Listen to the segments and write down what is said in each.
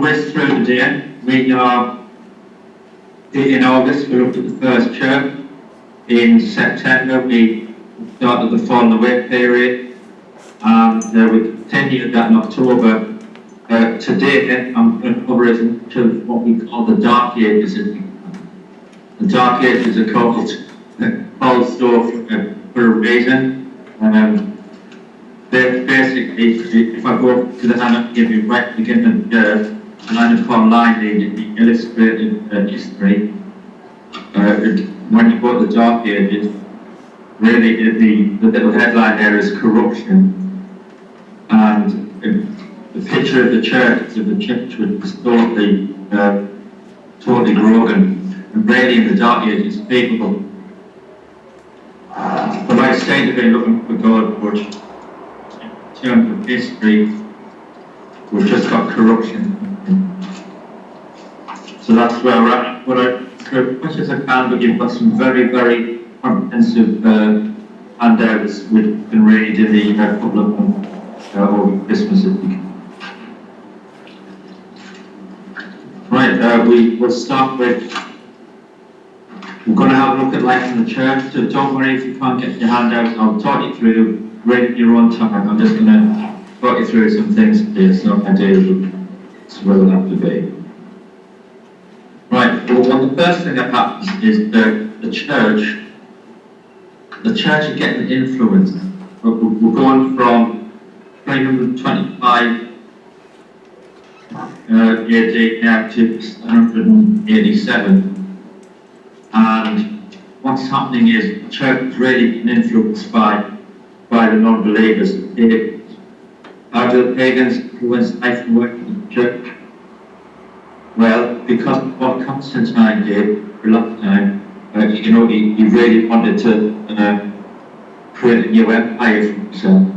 we're through the day. We are in August. We looked at the first church. In September, we started the fall and away period, and we continued that in October. Today, I'm going to cover into what we call the Dark Ages. The Dark Ages are called so for a reason. Basically, if I go to the hand and give you right at the beginning of the line upon line, the illustrated history. When you go to the Dark Ages, really the little headline there is corruption, and the picture of the church was totally broken, and really in the Dark Ages, people the right state have been looking for God, but in terms of history, we've just got corruption. So that's where we're at. But I try as much as I can, but you've got some very, very comprehensive handouts which you can read in the couple of months over Christmas. Right, we will start with, we're going to have a look at life in the church, so don't worry if you can't get your handouts. I'll talk you through, read at your own time. I'm just going to talk you through some things today. It's not my day, but it's where we'll have to be. Right, well, the first thing that happens is the church is getting influenced. We're going from 325 AD now to 187. And what's happening is the church is really being influenced by the non-believers. How do the pagans influence life and work in the church? Well, because of what Constantine did for a long time, he really wanted to create a new empire for himself.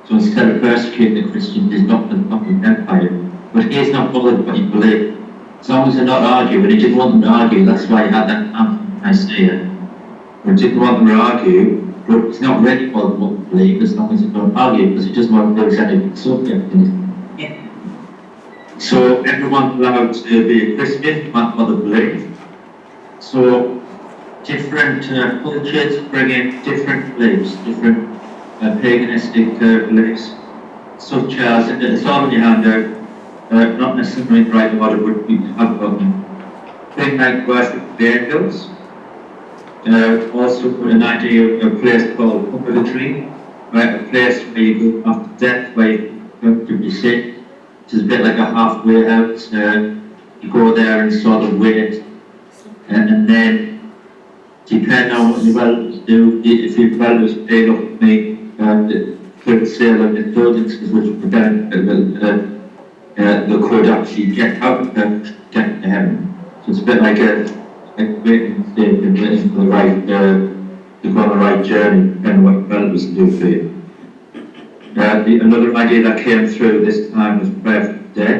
So instead of persecuting the Christians, he's not an empire. But he's not bothered what he believed. As long as they're not arguing, and he didn't want them to argue, that's why he had that camp in Nicaea. He didn't want them to argue, but he's not really bothered what they believe as long as they don't argue, because he doesn't want to lose any subject in it. So everyone's allowed to be a Christian, no matter what they believe. So different cultures bring in different beliefs, different paganistic beliefs, such as, it's all in your handout, not necessarily in the right order, but we have got things like worship of the angels. Also put an idea of a place called purgatory, right? A place where you go after death, where you go to be sick. It's a bit like a halfway house. You go there and sort of wait, and then, depending on what your relatives do, if your relatives paid up with me, the quick sale of indulgences, which prevent the could actually get out of the get to heaven. So it's a bit like waiting for the right, to go on the right journey, depending on what your relatives do for you. Another idea that came through this time was prayer for the dead.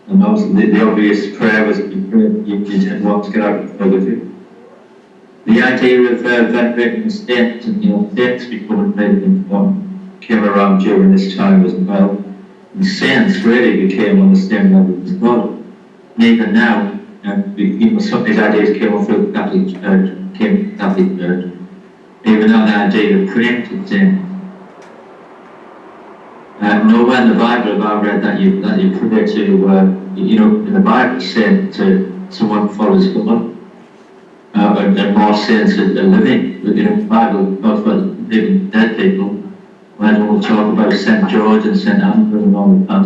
And also the obvious prayer was you didn't want to get out of purgatory. The idea of venerating the saints and saints becoming really important came around during this time as well. And saints really became on the same level as God. And even now, some of these ideas came on through the Catholic Church. Even now the idea of praying to saints. Nowhere in the Bible have I read that you pray to, in the Bible it's saying to someone who follows God, and more saints are living. The Bible talks about living dead people. When we'll talk about St. George and St. Andrew and all of that,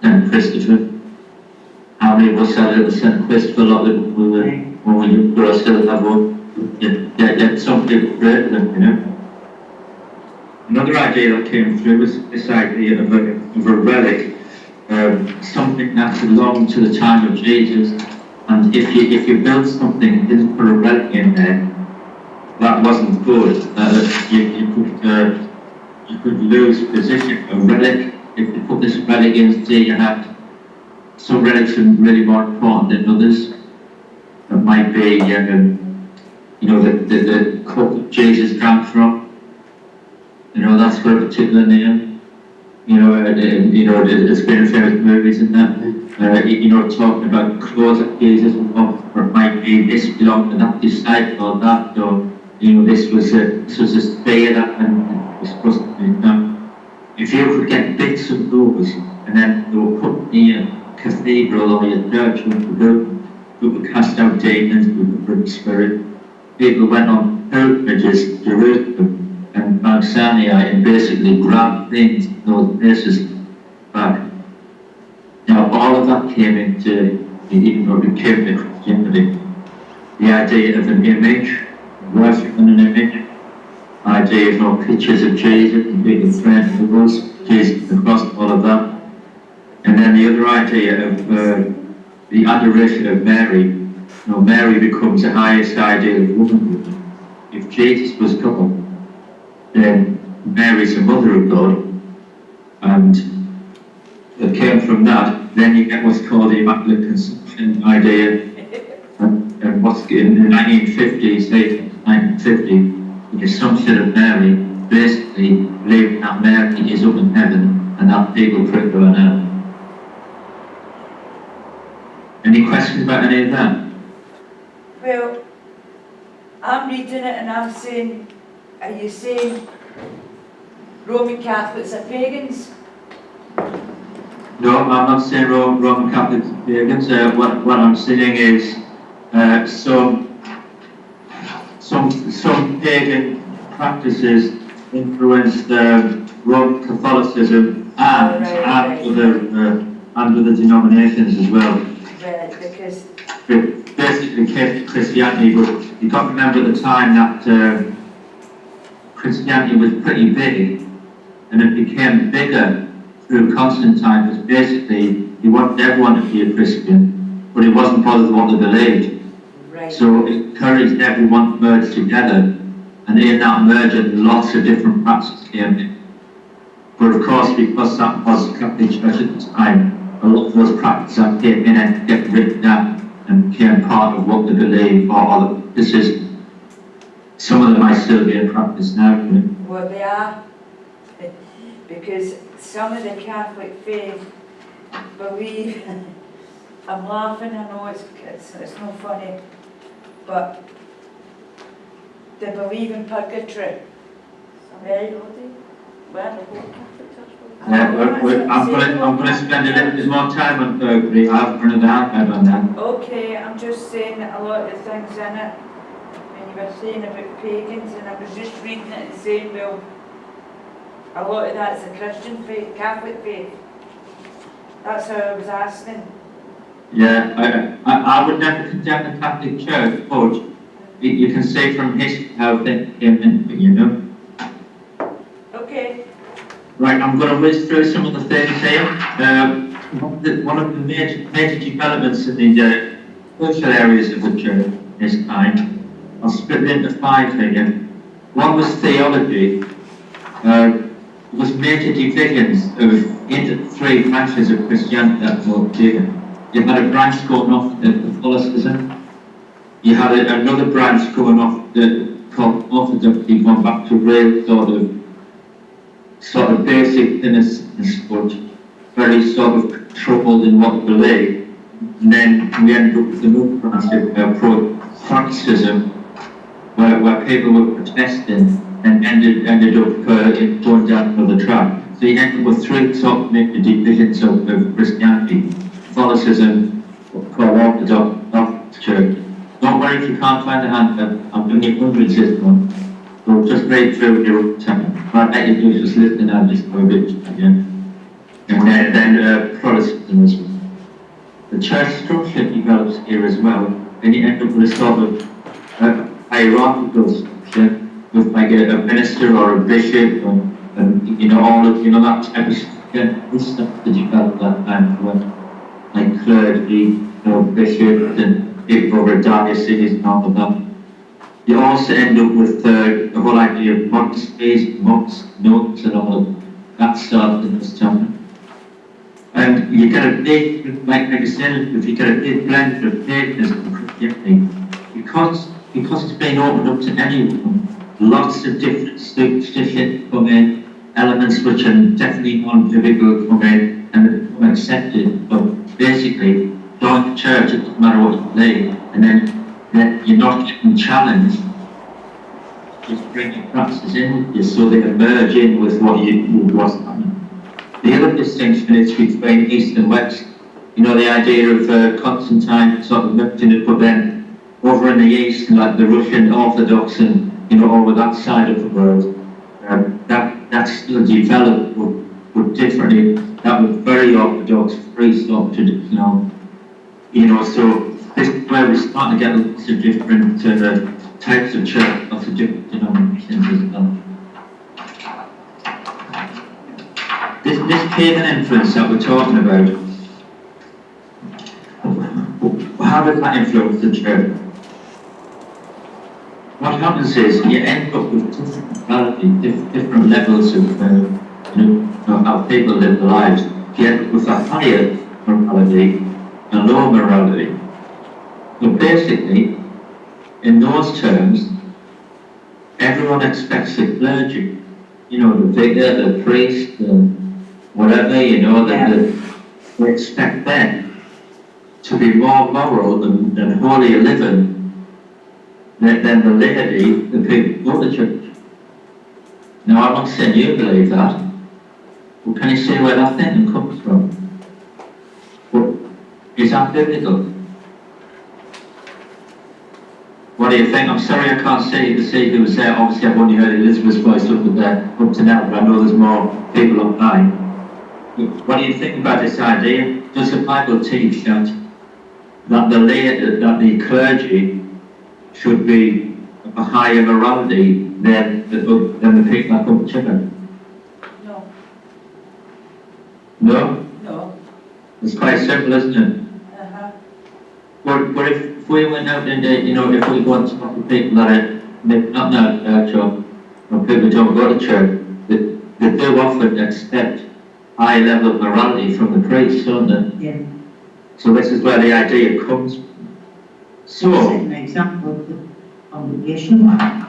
and Christopher. How many of us had a St. Christopher lot when we were still have one? Yet some people pray to them, Another idea that came through was this idea of a relic, something that belonged to the time of Jesus. And if you build something and didn't put a relic in there, that wasn't good. You could lose position. A relic, if you put this relic in, say you had some relics are really more important than others. That might be, the cup that Jesus drank from. That's got a particular name. It's been in famous movies and that, talking about clothes that Jesus wore, or it might be this belonged to that disciple or that, or, this was a spear that and was supposed to be done. If you could get bits of those, and then they were put in your cathedral or your church, who would cast out demons, who would bring spirit. People went on pilgrimages to Jerusalem and Mount Sinai and basically grabbed things in those places back. Now, all of that came into Christianity. The idea of an image, worshipping an image, idea of pictures of Jesus and being friends with us, Jesus across all of that. And then the other idea of the adoration of Mary. Mary becomes the highest ideal of womanhood. If Jesus was God, then Mary's the mother of God, and it came from that. Then you get what's called the Immaculate Conception idea, and what's in the 1950s, late 1950, the Assumption of Mary, basically believing that Mary is up in heaven and that people pray to her now. Any questions about any of that? Well, I'm reading it and I'm saying, are you saying Roman Catholics are pagans? No, I'm not saying Roman Catholics are pagans. What I'm saying is some pagan practices influenced Roman Catholicism and other denominations as well. Right, because It basically came to Christianity, but you've got to remember at the time that Christianity was pretty big, and it became bigger through Constantine, because basically he wanted everyone to be a Christian, but he wasn't bothered what they believed. right. So it encouraged everyone to merge together, and in that merging, lots of different practices came in. But of course, because that was the Catholic Church at the time, a lot of those practices that came in and get written down and became part of what they believe, or this is, some of them might still be in practice now. Well, they are, because some of the Catholic faith believe, I'm laughing, I know it's not funny, but they believe in purgatory. Right? Well, the whole Catholic Church I'm going to spend a little bit more time on purgatory. I've run a hard on that. Okay, I'm just saying that a lot of the things in it, and you were saying about pagans, and I was just reading it and saying, well, a lot of that's a Christian faith, Catholic faith. That's how I was asking. Yeah, I would never condemn the Catholic Church, but you can see from history how things came into it, Okay. Right, I'm going to whiz through some of the things here. One of the major developments in the social areas of the church this time, I'll split it into 5 here. One was theology. There was major divisions into 3 branches of Christianity that were given. You had a branch going off at Catholicism. You had another branch going off called Orthodoxy, going back to real sort of basic innocence, but very sort of troubled in what they believe. And then we ended up with another branch of Protestantism, where people were protesting and ended up going down another track. So you end up with 3 sort of major divisions of Christianity: Catholicism, called Orthodox Church. Don't worry if you can't find the hand. I'm doing it hundreds this one. So just read through your time. I bet you do just listen and just have a bit again. And then Protestantism. The church structure develops here as well, and you end up with a sort of hierarchical structure with like a minister or a bishop, and all of that type of structure. This stuff to develop that time for like clergy, bishops and people over diocese and all of that. You also end up with the whole idea of monasteries, monks, nuns, and all of that started in this time. And you get a big, like I said, if you get a big blend of paganism and Christianity, because it's been opened up to anyone, lots of different superstitions come in, elements which are definitely non-biblical come in and they become accepted, but basically, join the church, it doesn't matter what you believe, and then you're not getting challenged, just bring your practices in with you so they merge in with what's happening. The other distinction is between East and West. You know, the idea of Constantine sort of merging it, but then over in the East, like the Russian Orthodox and, you know, over that side of the world, that still developed, but differently. That was very Orthodox, very sort of traditional, you know, so this is where we start to get lots of different types of church, lots of different denominations as well. This pagan influence that we're talking about, how does that influence the church? What happens is you end up with different morality, different levels of how people live their lives. You end up with a higher morality and lower morality. So basically, in those terms, everyone expects the clergy, you know, the vicar, the priest, whatever, you know, they expect them to be more moral and holier living than the laity, the people who go to church. Now, I'm not saying you believe that, but can you see where that thinking comes from? But is that biblical? What do you think? I'm sorry I can't see who was there. Obviously, I've only heard Elizabeth's voice up to now, but I know there's more people online. What do you think about this idea? Does the Bible teach that the clergy should be of a higher morality than the people that come to church? No. No? No. It's quite simple, isn't it? Uh-huh. But if we went out and, you know, if we go and talk to people that are maybe not in church or people who don't go to church, they do often expect high level of morality from the priests, don't they? Yeah. So this is where the idea comes from. So, Set an example of the congregation,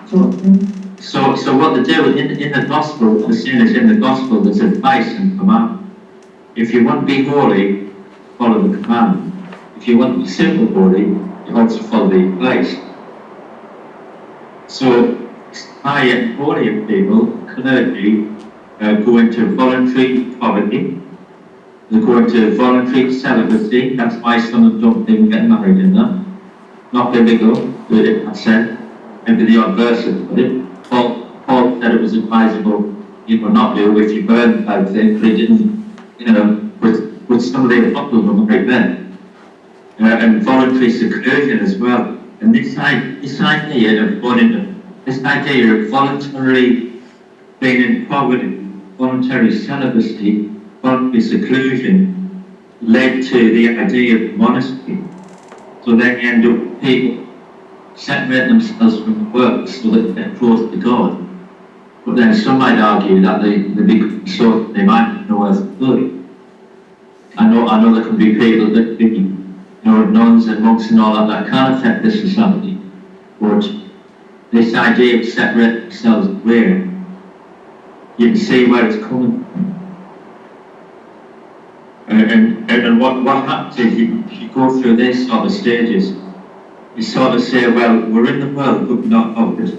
sort of thing. so what they do in the gospel, the same as in the gospel, there's advice and command. If you want to be holy, follow the command. If you want to be super holy, you also follow the advice. So, high and holy people, clergy, go into voluntary poverty. They go into voluntary celibacy. That's why some of them don't even get married in that. Not biblical, I said. Maybe the odd verse about it. Paul said it was advisable, you know, not to if you burn type thing, but he didn't, you know, with some of the apostles were married men. And voluntary seclusion as well. And this idea of voluntarily being in poverty, voluntary celibacy, voluntary seclusion, led to the idea of monastery. So then you end up with people separating themselves from the work so that they get close to God. But then some might argue that they become so they might have no earthly good. I know there can be people that be, you know, nuns and monks and all that can affect this society. But this idea of separating themselves away, you can see where it's coming from. And what happens is you go through these sort of stages. You sort of say, well, we're in the world, but not of it.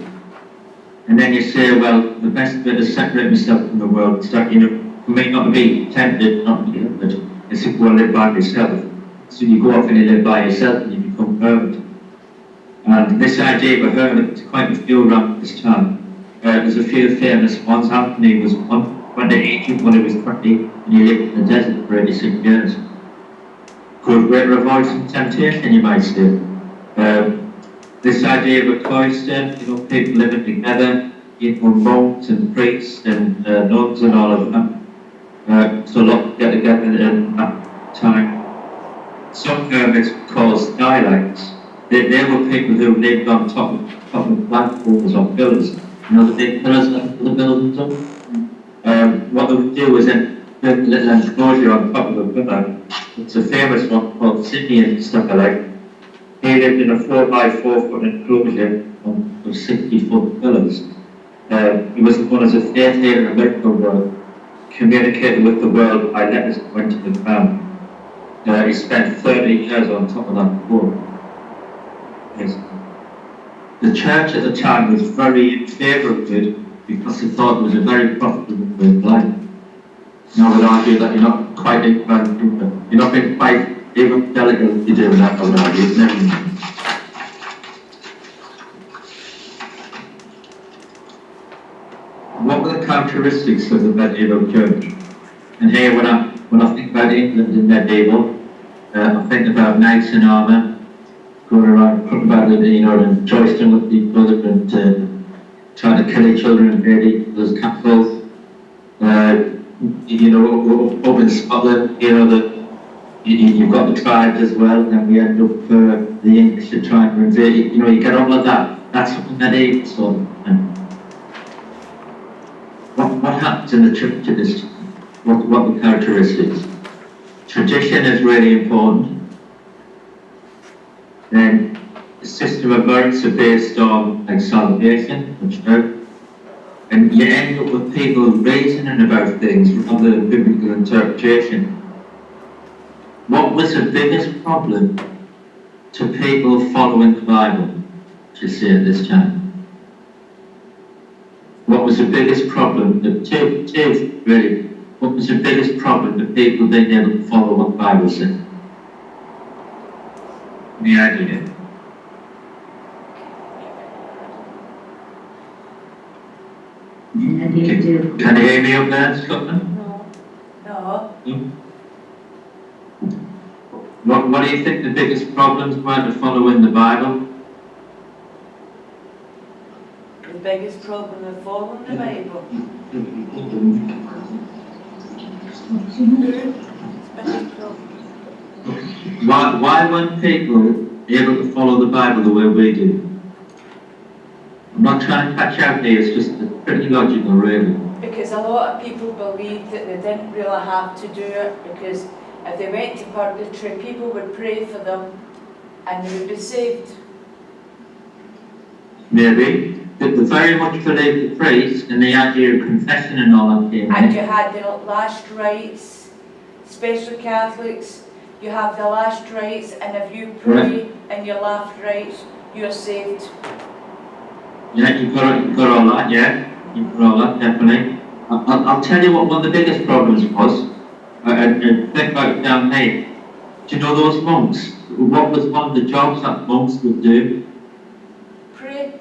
And then you say, well, the best bit is separate myself from the world. Start, you know, for me not to be tempted, not to be tempted, is to go and live by yourself. So you go off and you live by yourself and you become hermit. And this idea of a hermit is quite a few around this time. There's a few famous ones. Anthony was one. Went to Egypt when he was 20 and he lived in the desert for 86 years. Good way to avoid some temptation, you might say. This idea of a cloister, you know, people living together, you know, monks and priests and nuns and all of that. So a lot get together in that time. Some hermits called dialects. They were people who lived on top of platforms or pillars. You know the big pillars that the buildings up? What they would do was then build a little enclosure on top of a pillar. It's a famous one called Simeon and stuff like. He lived in a 4x4 foot enclosure of 60-foot pillars. He was known as a faith healer and medical world, communicated with the world by letters that went to the crown. He spent 30 years on top of that book. Yes. The church at the time was very in favour of it because they thought it was a very profitable way of life. Now I would argue that you're not quite evangelical. You're not being quite evangelical if you're doing that, I would argue. It's never. What were the characteristics of the medieval church? And here, when I think about England in medieval, I think about knights in armour, going around, talking about it, and joisting with each other and trying to kill each other and invade each other's castles. Up in Scotland, you've got the tribes as well, and then we end up the English are trying to invade. You get all of that. That's what the medieval sort of thing. What happens in the church at this time? What are the characteristics? Tradition is really important. Then the system of merits are based on salvation, which and you end up with people reasoning about things rather than biblical interpretation. What was the biggest problem to people following the Bible, to say at this time? What was the biggest problem? Really, what was the biggest problem to people being able to follow what the Bible said? Any idea? Can you hear me up there, Scotland? No. What do you think the biggest problems were to following the Bible? The biggest problem of following the Bible. Why weren't people able to follow the Bible the way we do? I'm not trying to catch out here, it's just pretty logical, really. Because a lot of people believed that they didn't really have to do it, because if they went to purgatory, people would pray for them and they would be saved. Maybe. They very much believed the priest and the idea of confession and all that came And in. you had the last rites, especially Catholics, you have the last rites, and if you pray in your last rites, you're saved. Yeah, you've got all that, yeah. You've got all that, definitely. I'll tell you what one of the biggest problems was. And think about it down there. Do you know those monks? What was one of the jobs that monks would do? Pray.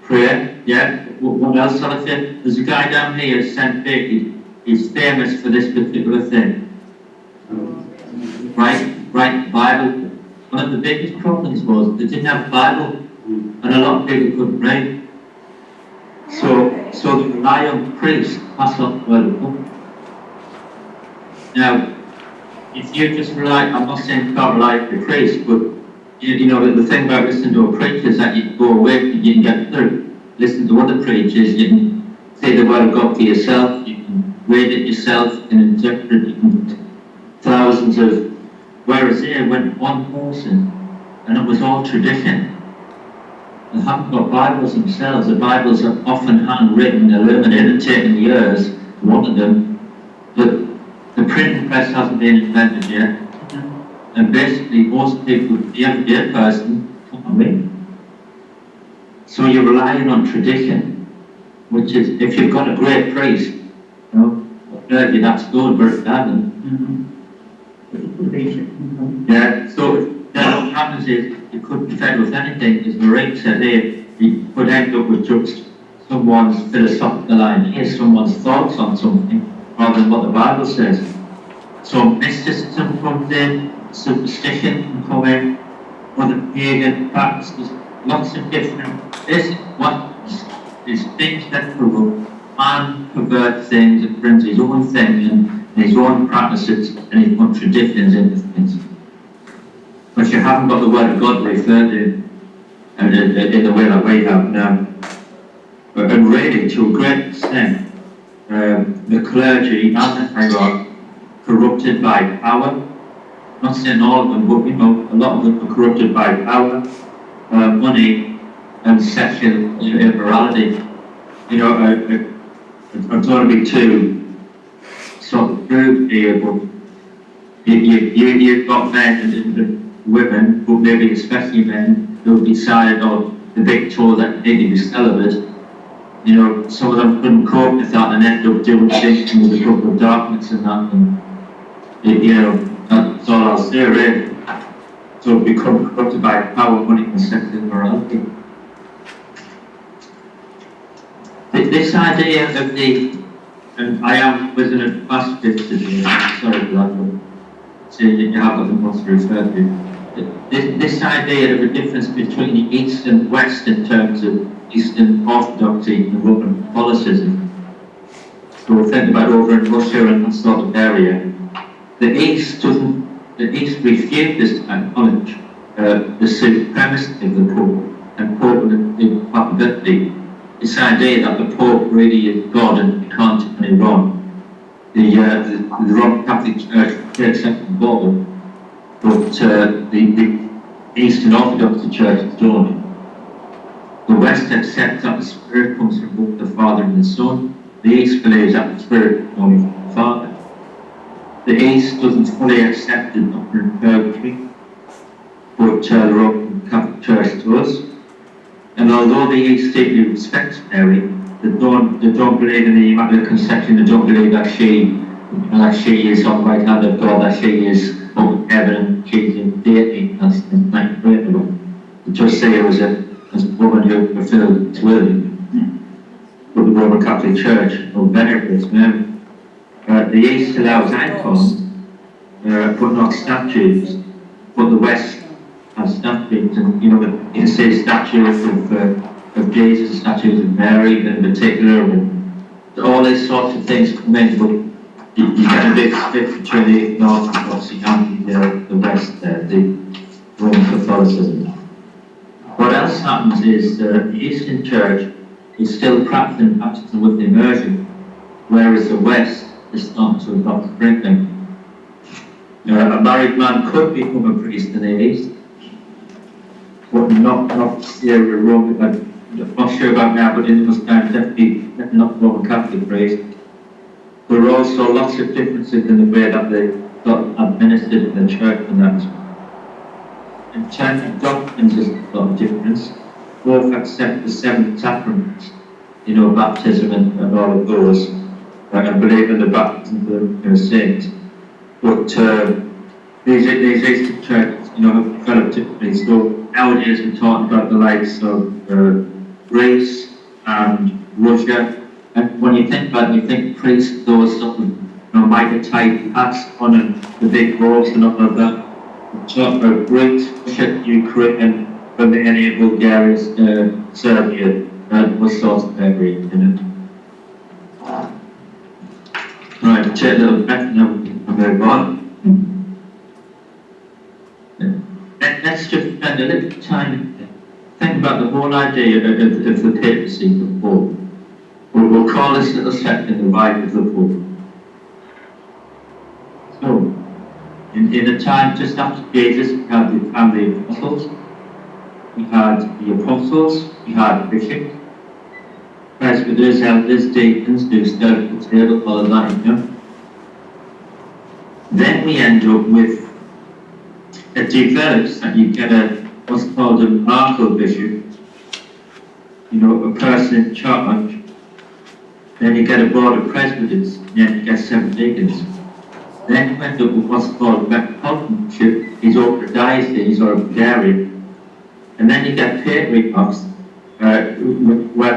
Prayer, yeah. What else shall I say? There's a guy down here, St. Vicky. He's famous for this particular thing. Right, Bible. One of the biggest problems was they didn't have Bible, and a lot of people couldn't read. So they rely on priests to pass on the word of God. Now, if you just rely, I'm not saying you can't rely on the priest, but the thing about listening to a preacher is that you can go away, you can get through. Listen to other preachers, you can say the word of God for yourself, you can read it yourself, you can interpret it, thousands of. Whereas here went one person, and it was all tradition. They haven't got Bibles themselves. The Bibles are often handwritten, illuminated, taken years, one of them. But the printing press hasn't been invented yet. And basically, most people, the everyday person, can't read. So you're relying on tradition, which is, if you've got a great priest, maybe that's good, but it hasn't. Yeah, so then what happens is you couldn't defend with anything, as Marie said here, you could end up with just someone's philosophical ideas, someone's thoughts on something, rather than what the Bible says. So mysticism comes in, superstition can come in, other pagan practices, lots of different. This what is things that corrupt, man perverts things and brings his own thing and his own practices and his own traditions into things. But you haven't got the word of God referred to in the way that we have now. And really, to a great extent, the clergy and the hierarchy are corrupted by power. Not saying all of them, but a lot of them are corrupted by power, money, and sexual immorality. you know, I don't want to be too sort of rude here, but you've got men and women, but maybe especially men, who've decided on the big tour that they need to be celibate. You know, some of them couldn't cope with that and end up doing things with the book of darkness and that, and you know, that's all I'll say really. So become corrupted by power, money and sexual immorality. This idea of the, and I am with an pastor today, I'm sorry for that, but see, you have got the most to refer to. This idea of a difference between the East and West in terms of Eastern Orthodoxy and Roman Catholicism. So we're thinking about over in Russia and that sort of area. The East refuses to acknowledge the supremacy of the Pope and Pope infallibility. This idea that the Pope really is God and can't do any wrong. The Roman Catholic Church takes second ball, but the Eastern Orthodox Church don't. The West accepts that the Spirit comes from both the Father and the Son. The East believes that the Spirit comes only from the Father. The East doesn't fully accept the doctrine of purgatory, but the Roman Catholic Church does. And although the East deeply respects Mary, they don't believe in the Immaculate Conception. They don't believe that she is on the right hand of God, that she is up in heaven and she's in deity. That's like great one. They just say her as a woman who fulfilled its will. But the Roman Catholic Church will venerate Mary. The East allows icons, but not statues. But the West has statues, and you know, you can see statues of Jesus, statues of Mary in particular, and all these sorts of things come in, but you get a big split between the Orthodoxy and the West there, the Roman Catholicism. What else happens is the Eastern Church is still practicing baptism with immersion, whereas the West is starting to adopt sprinkling. A married man could become a priest in the East, but not Syria, Rome. I'm not sure about now, but in those times, definitely not Roman Catholic priest. There are also lots of differences in the way that they got administered in the church and that. In terms of doctrines, there's a lot of difference. Both accept the seven sacraments, you know, baptism and all of those, and believe in the baptism of saints. But these Eastern churches, you know, have developed differently. So nowadays we're talking about the likes of Greece and Russia. And when you think about it, you think priests, those sort of, you know, mitre type hats on and the big robes and all of that. We're talking about Greece, Russia, Ukraine, Romania, Bulgaria, Serbia, those sorts of area in it. Right, take a little breath and then we'll move on. Let's just spend a little time think about the whole idea of the papacy, the Pope. We'll call this little section the rite of the Pope. So, in a time just after Jesus, we had the family of apostles, we had the apostles, we had bishops, presbyters, elders, deacons, who stood at the table, all of that, you know. Then we end up with, it develops that you get what's called a monarchical bishop, you know, a person in charge. Then you get a board of presbyters, and then you get 7 deacons. Then you end up with what's called a metropolitan bishop, he's over a diocese or a parish. And then you get patriarchs, where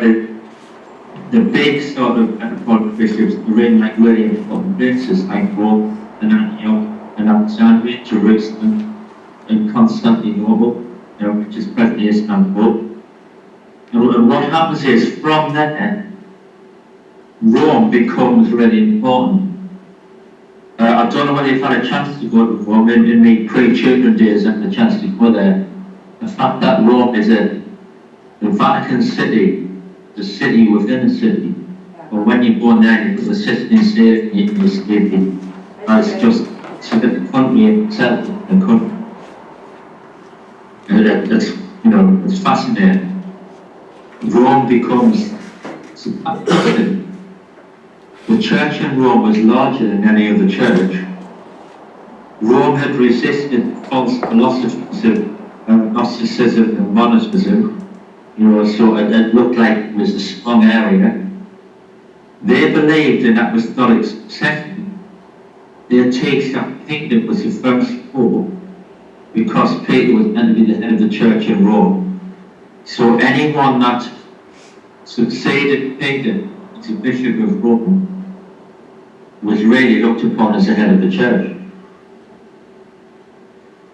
the big sort of metropolitan bishops are in like really important places like Rome and Antioch and Alexandria, Jerusalem and Constantinople, you know, which is presently Istanbul. And what happens is from there, Rome becomes really important. I don't know whether you've had a chance to go to Rome. In my pre-children days, I had a chance to go there. The fact that Rome is the Vatican City, the city within a city. But when you go in there, you've got the Sistine Chapel, you can escape it. It's just, it's a different country in itself, the country. And it's, you know, it's fascinating. Rome becomes The church in Rome was larger than any other church. Rome had resisted false philosophies of Gnosticism and monasticism, so it looked like it was a strong area. They believed in apostolic succession. Their take that Peter was the first pope because Peter was meant to be the head of the church in Rome. So anyone that succeeded Peter as a bishop of Rome was really looked upon as the head of the church.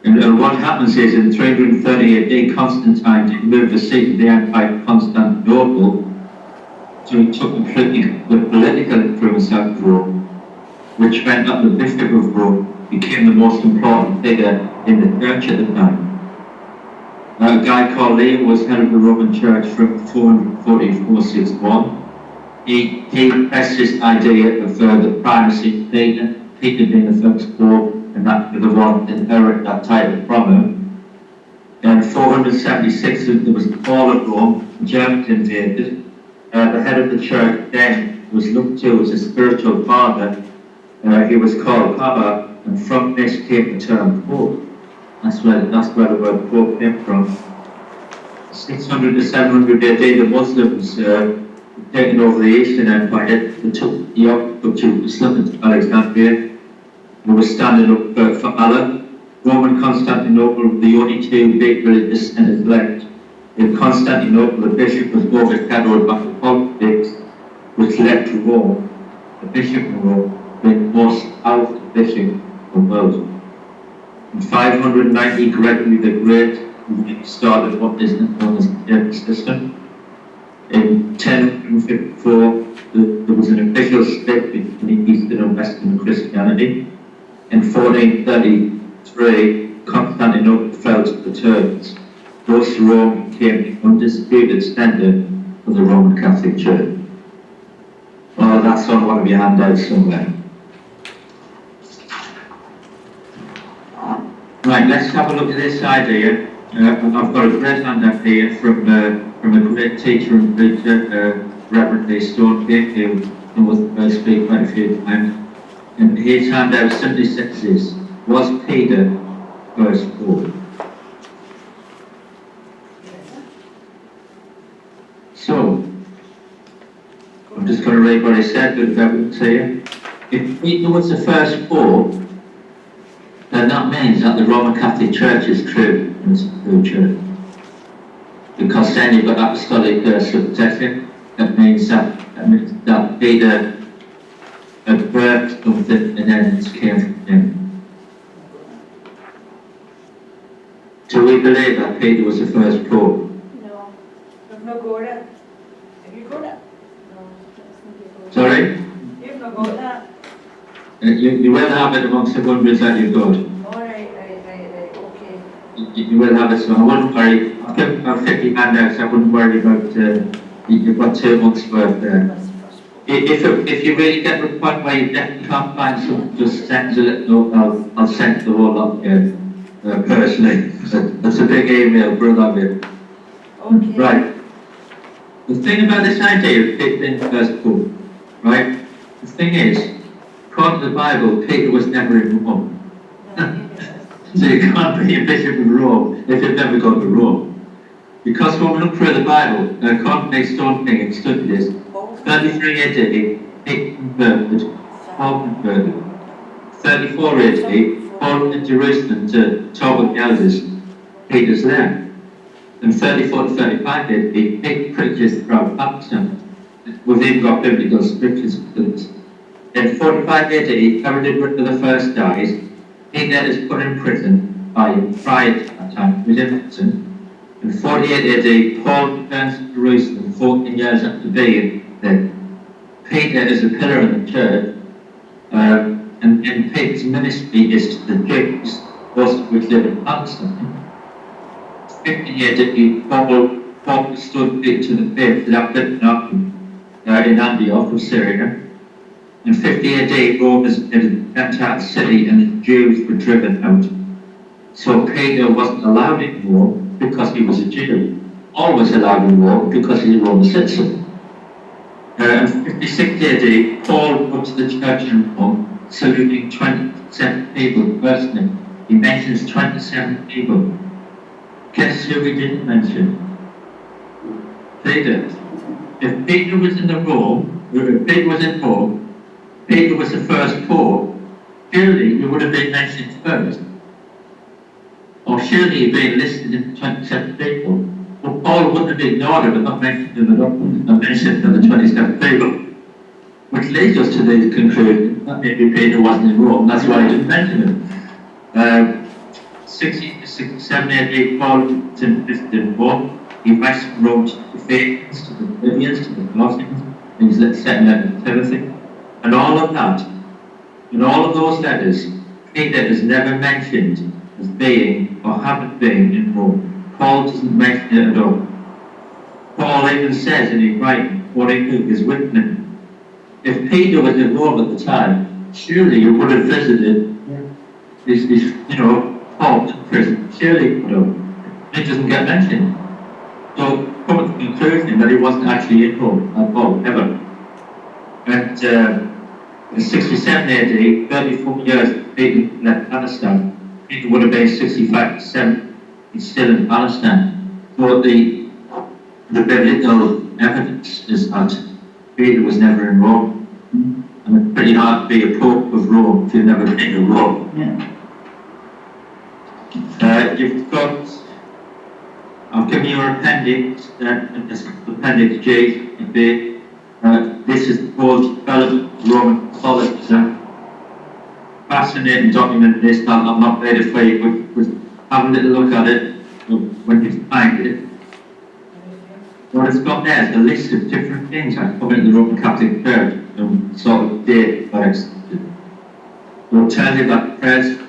And what happens is in 330 AD, Constantine moved the seat of the empire to Constantinople, so he took the political influence out of Rome, which meant that the Bishop of Rome became the most important figure in the church at the time. A guy called Leo was head of the Roman Church from 440-461. He pressed this idea of the primacy of Peter being the first pope, and that the one inherit that title from him. In 476, there was the fall of Rome, the Germans invaded. The head of the church then was looked to as a spiritual father. He was called Papa, and from this came the term Pope. That's where the word Pope came from. 600 to 700 AD, the Muslims taken over the Eastern Empire. They took to Jerusalem and to Alexandria. They were standing up for Allah. Rome and Constantinople were the only two big religious centers left. In Constantinople, the bishop was overshadowed by the politics, which led to Rome, the bishop of Rome, being the most powerful bishop of the world. In 590, Gregory the Great started what is known as the Church system. In 1054, there was an official split between Eastern and Western Christianity. In 1433, Constantinople fell to the Turks. Thus, Rome became the undisputed standard for the Roman Catholic Church. Well, that's on one of your handouts somewhere. Right, let's have a look at this idea. I've got a great handout here from a great teacher and preacher, Reverend Lee Stonecake, who was the first speaker quite a few times. And his handout simply says this: was Peter first pope? So, I'm just going to read what he said, but that wouldn't say it. If Peter was the first pope, then that means that the Roman Catholic Church is true, and it's a true church. Because then you've got apostolic succession. That means that Peter had birthed something and then it came from him. Do we believe that Peter was the first pope? No, I've not got it. Have you got it? No. Sorry? You've not got that. You will have it amongst the hundreds that you've got. All right, okay. You will have it, so I wouldn't worry. I've got about 50 handouts, I wouldn't worry about, you've got 2 months worth there. If you really get to the point where you definitely can't find something, just send a little note, I'll send the whole lot personally. That's a big email, brother. Okay. Right. The thing about this idea of Peter being the first pope, right? The thing is, according to the Bible, Peter was never in Rome. So you can't be a bishop of Rome if you've never gone to Rome. Because when we look through the Bible, according to Stonecake and studied this, 33 AD, Peter converted, Paul converted. 34 AD, Paul went to Jerusalem to talk with the elders, Peter's there. And 34 to 35 AD, Peter preaches throughout Pakistan. We've even got biblical scriptures for this. In 45 AD, Herod the First dies. Peter is put in prison by prior to that time, he was in prison. In 48 AD, Paul returns to Jerusalem 14 years after being there. Peter is a pillar of the church, and Peter's ministry is to the Jews, most of which live in Palestine. 50 AD, Paul stood to the faith without living up in Antioch of Syria. In 50 AD, Rome is a Gentile city and the Jews were driven out. So Peter wasn't allowed in Rome because he was a Jew. Always allowed in Rome because he's a Roman citizen. In 56 AD, Paul went to the church in Rome, saluting 27 people personally. He mentions 27 people. Guess who he didn't mention? Peter. If Peter was in Rome, Peter was the first pope, surely he would have been mentioned first. Or surely he'd been listed in 27 people. Well, Paul wouldn't have ignored him and not mentioned him at all, and mentioned the 27 people. Which leads us to the conclusion that maybe Peter wasn't in Rome, that's why he didn't mention him. 60 to 67 AD, Paul was in Rome. He writes from Rome to the Ephesians, to the Philippians, to the Colossians, and he's setting letter to Timothy. And all of that, in all of those letters, Peter is never mentioned as being or having been in Rome. Paul doesn't mention it at all. Paul even says in his writing, quoting Luke, is with him. If Peter was in Rome at the time, surely he would have visited this Paul in prison. Surely he would have. It doesn't get mentioned. So come to the conclusion that he wasn't actually in Rome at all, ever. And in 67 AD, 34 years Peter left Palestine, Peter would have been 65 to 70. He's still in Palestine. So the biblical evidence is that Peter was never in Rome. And it's pretty hard to be a pope of Rome if you've never been to Rome. You've got, I've given you an appendix, appendix J. This is called Development of Roman Catholicism. Fascinating document this, I've not made it for you, but have a little look at it when you find it. What it's got there is a list of different things that come into the Roman Catholic Church and sort of date that existed. It will tell you that prayers for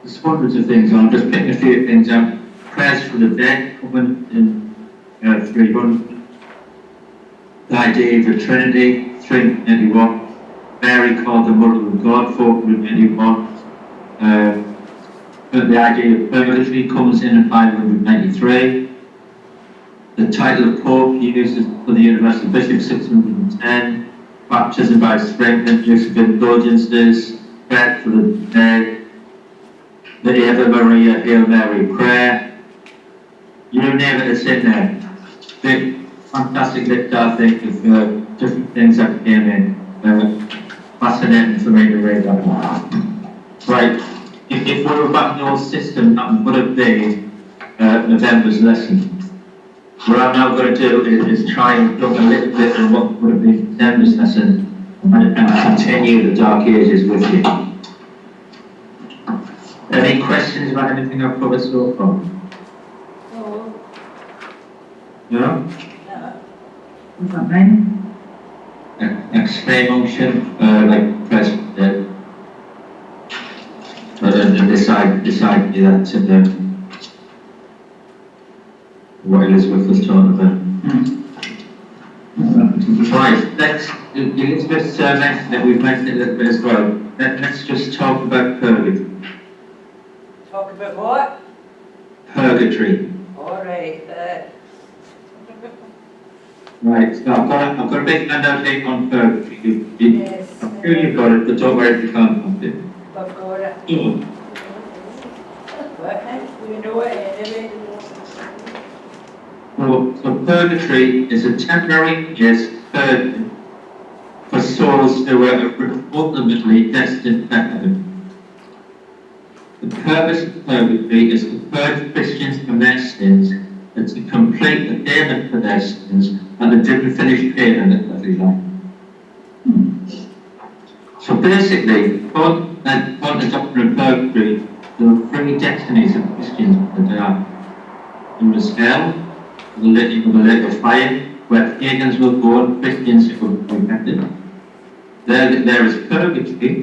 there's hundreds of things, I'm just picking a few things out. Prayers for the dead coming in 300. The idea of the Trinity, 381. Mary called the Mother of God, 481. The idea of purgatory comes in 593. The title of Pope uses for the Universal Bishop, 610. Baptism by sprinkling, use of indulgences, prayer for the dead. The Ave Maria, Hail Mary prayer. You name it, it's in there. Big, fantastic list, I think, of different things that came in. Fascinating for me to read that. Right, if we were back in the old system, that would have been November's lesson. What I'm now going to do is try and look a little bit at what would have been December's lesson and continue the Dark Ages with you. Any questions about anything I've covered so far? No? What's that name? Extreme unction, like present dead. And decide that what Elizabeth was talking about. Right, Elizabeth mentioned it, we've mentioned it a little bit as well. Let's just talk about purgatory. Talk about what? Purgatory. Alright, Right, so I've got a big handout here on purgatory. yes. I'm sure you've got it, but don't worry if you can't find it. I've got it. What? We know it anyway. So purgatory is a temporary purge for souls who are ultimately destined for heaven. The purpose of purgatory is to purge Christians from their sins and to complete the payment for their sins and the didn't finish payment at every life. So basically, according to the doctrine of purgatory, there are three destinies of Christians that there are. There is hell, the lake of fire, where pagans will go and Christians will be repented. There is purgatory,